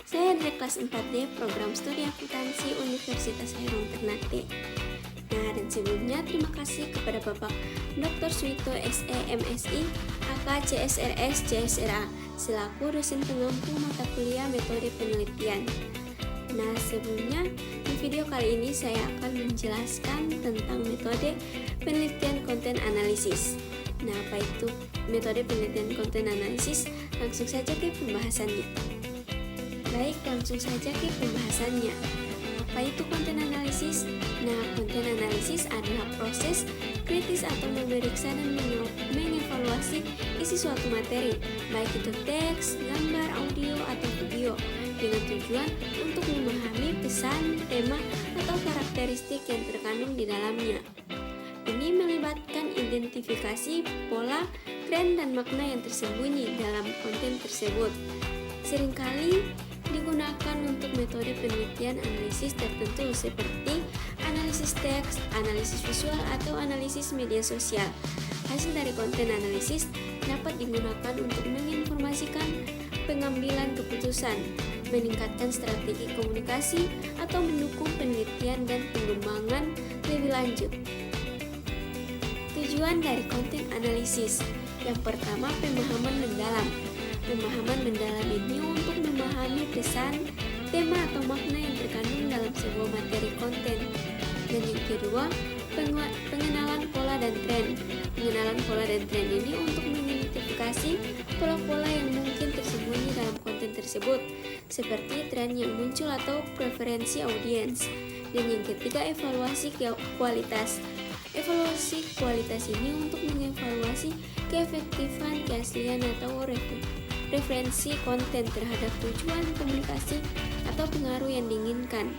Saya dari kelas 4D Program Studi Akuntansi Universitas Hairong Ternate. Nah, dan sebelumnya terima kasih kepada Bapak Dr. Suito SE MSI AK CSRS CSRA selaku dosen pengampu mata kuliah metode penelitian. Nah, sebelumnya di video kali ini saya akan menjelaskan tentang metode penelitian konten analisis. Nah, apa itu metode penelitian konten analisis? Langsung saja ke pembahasannya. Baik, langsung saja ke pembahasannya. Apa itu konten analisis? Nah, konten analisis adalah proses kritis atau memeriksa dan mengevaluasi isi suatu materi, baik itu teks, gambar, audio, atau video, dengan tujuan untuk memahami pesan, tema, atau karakteristik yang terkandung di dalamnya. Ini melibatkan identifikasi pola, tren, dan makna yang tersembunyi dalam konten tersebut. Seringkali digunakan untuk metode penelitian analisis tertentu seperti analisis teks, analisis visual, atau analisis media sosial. Hasil dari konten analisis dapat digunakan untuk menginformasikan pengambilan keputusan, meningkatkan strategi komunikasi, atau mendukung penelitian dan pengembangan lebih lanjut. Tujuan dari konten analisis yang pertama, pemahaman mendalam. Pemahaman mendalam ini untuk memahami pesan, tema, atau makna yang terkandung dalam sebuah materi konten. Dan yang kedua, pengenalan pola dan tren. Pengenalan pola dan tren ini untuk mengidentifikasi pola-pola yang mungkin tersembunyi dalam konten tersebut, seperti tren yang muncul atau preferensi audiens. Dan yang ketiga, evaluasi kualitas. Evaluasi kualitas ini untuk mengevaluasi keefektifan, keaslian, atau referensi konten terhadap tujuan komunikasi atau pengaruh yang diinginkan.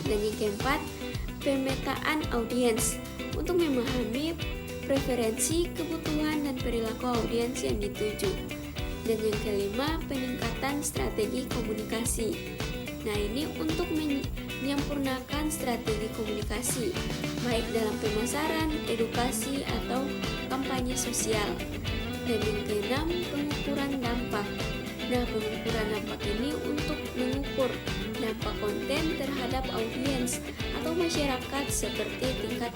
Dan yang keempat, pemetaan audiens untuk memahami preferensi, kebutuhan, dan perilaku audiens yang dituju. Dan yang kelima, peningkatan strategi komunikasi. Nah, ini untuk menyempurnakan strategi komunikasi baik dalam pemasaran, edukasi, atau kampanye sosial. Dan yang keenam, pengukuran dampak. Nah, pengukuran dampak ini untuk mengukur dampak konten terhadap audiens atau masyarakat seperti tingkat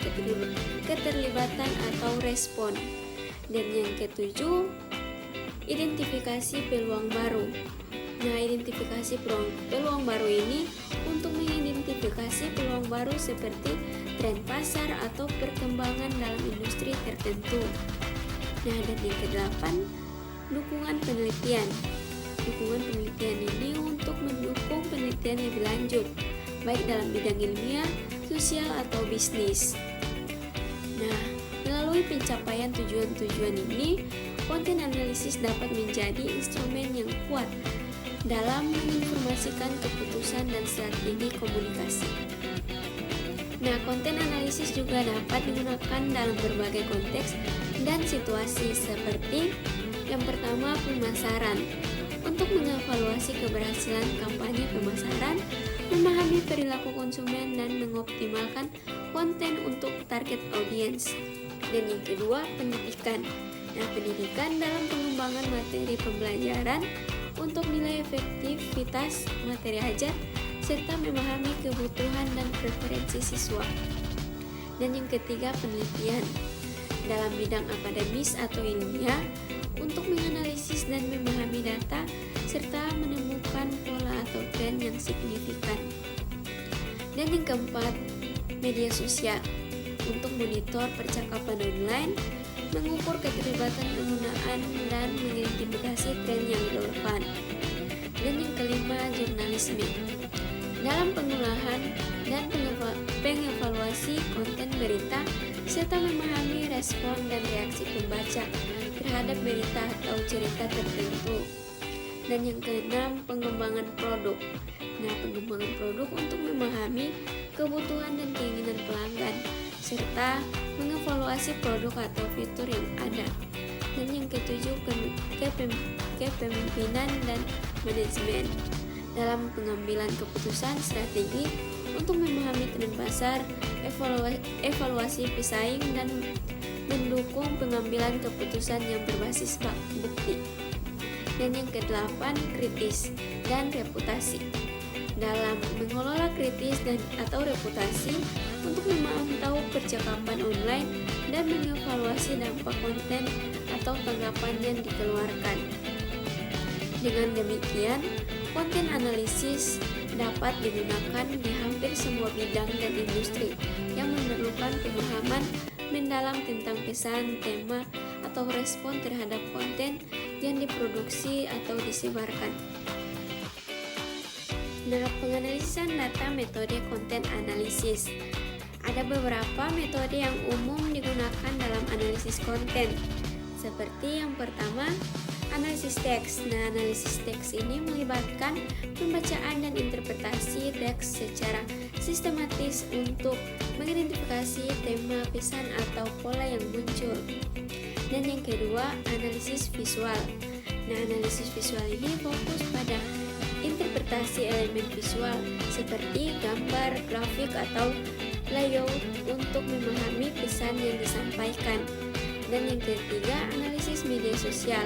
keterlibatan atau respon. Dan yang ketujuh, identifikasi peluang baru. Nah, identifikasi peluang baru ini untuk mengidentifikasi peluang baru seperti tren pasar atau perkembangan dalam industri tertentu. Nah, dan yang kedelapan, dukungan penelitian. Dukungan penelitian ini untuk mendukung penelitian lebih lanjut, baik dalam bidang ilmiah, sosial, atau bisnis. Nah, melalui pencapaian tujuan-tujuan ini, konten analisis dapat menjadi instrumen yang kuat dalam menginformasikan keputusan dan strategi komunikasi. Nah, konten analisis juga dapat digunakan dalam berbagai konteks dan situasi seperti yang pertama, pemasaran. Untuk mengevaluasi keberhasilan kampanye pemasaran, memahami perilaku konsumen, dan mengoptimalkan konten untuk target audiens. Dan yang kedua, pendidikan. Nah, pendidikan dalam pengembangan materi pembelajaran untuk nilai efektivitas materi ajar serta memahami kebutuhan dan preferensi siswa. Dan yang ketiga, penelitian dalam bidang akademis atau ilmiah untuk menganalisis dan memahami data serta menemukan pola atau tren yang signifikan. Dan yang keempat, media sosial untuk monitor percakapan online, mengukur keterlibatan penggunaan, dan mengidentifikasi tren yang relevan. Dan yang kelima, jurnalisme dalam pengolahan dan pengevaluasi konten berita serta memahami respon dan reaksi pembaca terhadap berita atau cerita tertentu. Dan yang keenam, pengembangan produk. Nah, pengembangan produk untuk memahami kebutuhan dan keinginan pelanggan serta mengevaluasi produk atau fitur yang ada. Dan yang ketujuh, kepemimpinan dan manajemen dalam pengambilan keputusan strategi untuk memahami tren pasar, evaluasi pesaing, dan mendukung pengambilan keputusan yang berbasis bukti. Dan yang kedelapan, kritis dan reputasi. Dalam mengelola kritis dan atau reputasi untuk memantau percakapan online dan mengevaluasi dampak konten atau tanggapan yang dikeluarkan. Dengan demikian, konten analisis dapat digunakan di hampir semua bidang dan industri yang memerlukan pemahaman mendalam tentang pesan, tema, atau respon terhadap konten yang diproduksi atau disebarkan. Nah, penganalisan data metode konten analisis. Ada beberapa metode yang umum digunakan dalam analisis konten. Seperti yang pertama, analisis teks. Nah, analisis teks ini melibatkan pembacaan dan interpretasi teks secara sistematis untuk mengidentifikasi tema, pesan, atau pola yang muncul. Dan yang kedua, analisis visual. Nah, analisis visual ini fokus pada interpretasi elemen visual seperti gambar, grafik, atau layout untuk memahami pesan yang disampaikan. Dan yang ketiga, analisis media sosial.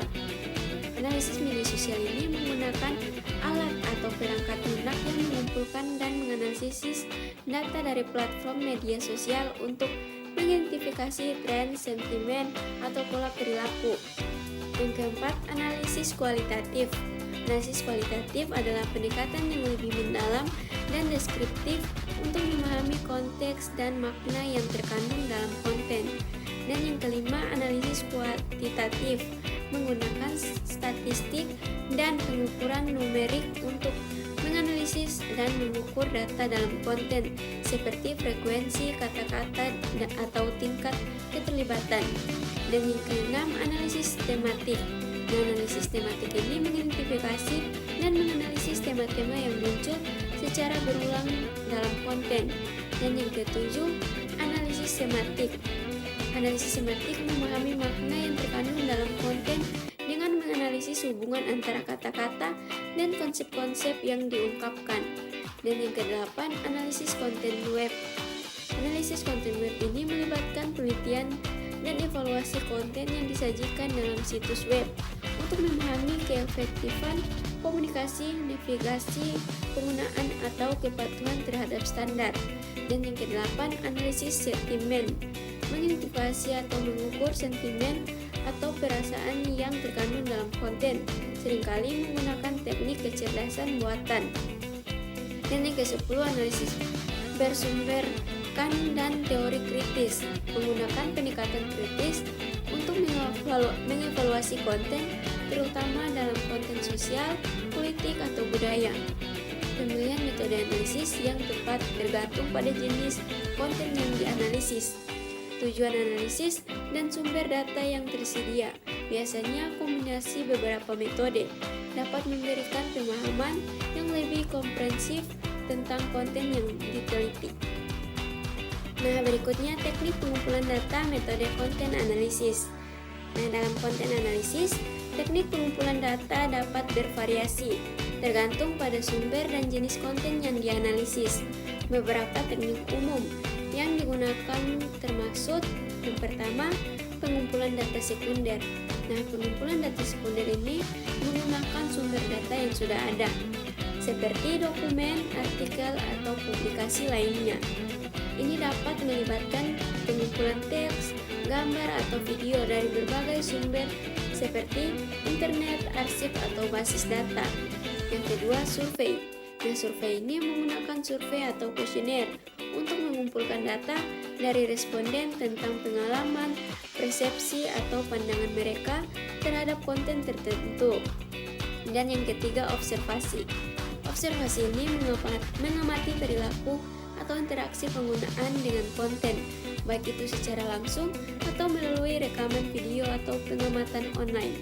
Analisis media sosial ini menggunakan alat atau perangkat lunak yang mengumpulkan dan menganalisis data dari platform media sosial untuk mengidentifikasi tren, sentimen, atau pola perilaku. Yang keempat, analisis kualitatif. Analisis kualitatif adalah pendekatan yang lebih mendalam dan deskriptif untuk memahami konteks dan makna yang terkandung dalam konten. Dan yang kelima, analisis kuantitatif menggunakan statistik dan pengukuran numerik untuk menganalisis dan mengukur data dalam konten seperti frekuensi kata-kata atau tingkat keterlibatan. Dan yang keenam, analisis tematik. Nah, analisis tematik ini mengidentifikasi dan menganalisis tema-tema yang muncul secara berulang dalam konten. Dan yang ketujuh, analisis semantik. Analisis semantik memahami makna yang terkandung dalam konten dengan menganalisis hubungan antara kata-kata dan konsep-konsep yang diungkapkan. Dan yang kedelapan, analisis konten web. Analisis konten web ini melibatkan penelitian dan evaluasi konten yang disajikan dalam situs web untuk memahami keefektifan komunikasi, navigasi, penggunaan, atau kepatuhan terhadap standar. Dan yang kedelapan, analisis sentimen, mengidentifikasi atau mengukur sentimen atau perasaan yang terkandung dalam konten, seringkali menggunakan teknik kecerdasan buatan. Dan yang ke-10, analisis bersumberkan dan teori kritis, menggunakan pendekatan kritis untuk mengevaluasi konten, terutama dalam konten sosial, politik, atau budaya. Pemilihan metode analisis yang tepat tergantung pada jenis konten yang dianalisis, tujuan analisis, dan sumber data yang tersedia. Biasanya kombinasi beberapa metode dapat memberikan pemahaman yang lebih komprehensif tentang konten yang diteliti. Nah, berikutnya teknik pengumpulan data metode konten analisis. Nah, dalam konten analisis, teknik pengumpulan data dapat bervariasi tergantung pada sumber dan jenis konten yang dianalisis. Beberapa teknik umum yang digunakan termaksud yang pertama, pengumpulan data sekunder. Nah, pengumpulan data sekunder ini menggunakan sumber data yang sudah ada, seperti dokumen, artikel, atau publikasi lainnya. Ini dapat melibatkan pengumpulan teks, gambar, atau video dari berbagai sumber seperti internet, arsip, atau basis data. Yang kedua, survei. Nah, survei ini menggunakan survei atau kuesioner untuk mengumpulkan data dari responden tentang pengalaman, persepsi, atau pandangan mereka terhadap konten tertentu. Dan yang ketiga, observasi. Observasi ini mengamati perilaku atau interaksi penggunaan dengan konten, baik itu secara langsung atau melalui rekaman video atau pengamatan online.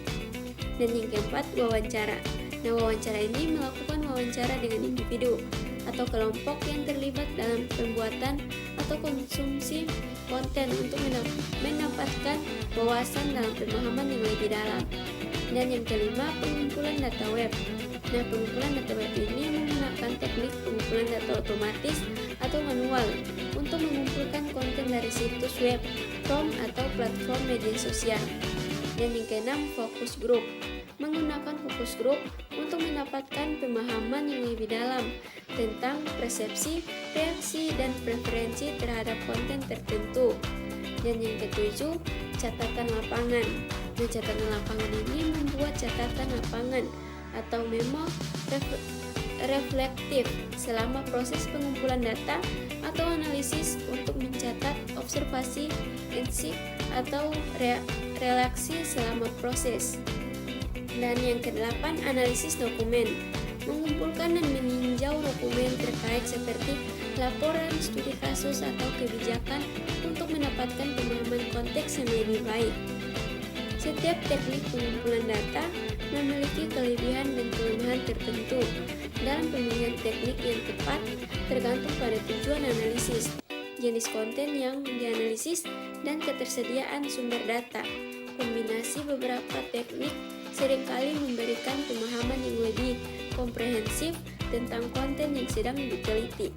Dan yang keempat, wawancara. Nah, wawancara ini melakukan wawancara dengan individu atau kelompok yang terlibat dalam pembuatan atau konsumsi konten untuk mendapatkan wawasan dalam pemahaman yang lebih dalam. Dan yang kelima, pengumpulan data web. Nah, pengumpulan data web ini menggunakan teknik pengumpulan data otomatis atau manual untuk mengumpulkan konten dari situs web, forum, atau platform media sosial. Dan yang keenam, fokus group. menggunakan fokus group untuk mendapatkan pemahaman yang lebih dalam tentang persepsi, reaksi, dan preferensi terhadap konten tertentu. Dan yang ketujuh, catatan lapangan. Nah, catatan lapangan ini membuat catatan lapangan atau memo reflektif selama proses pengumpulan data atau analisis untuk mencatat observasi, insight, atau reaksi selama proses. Dan yang kedelapan, analisis dokumen. Mengumpulkan dan meninjau dokumen terkait seperti laporan, studi kasus, atau kebijakan untuk mendapatkan pemahaman konteks yang lebih baik. Setiap teknik pengumpulan data memiliki kelebihan dan kelemahan tertentu. Dalam pemilihan teknik yang tepat tergantung pada tujuan analisis, jenis konten yang dianalisis, dan ketersediaan sumber data. Kombinasi beberapa teknik seringkali memberikan pemahaman yang lebih komprehensif tentang konten yang sedang diteliti.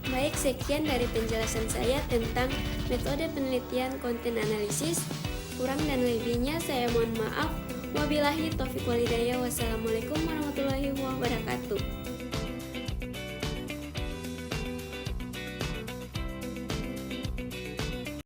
Baik, sekian dari penjelasan saya tentang metode penelitian konten analisis. Kurang dan lebihnya saya mohon maaf. Wabillahi taufiq walhidayah. Wassalamualaikum warahmatullahi wabarakatuh.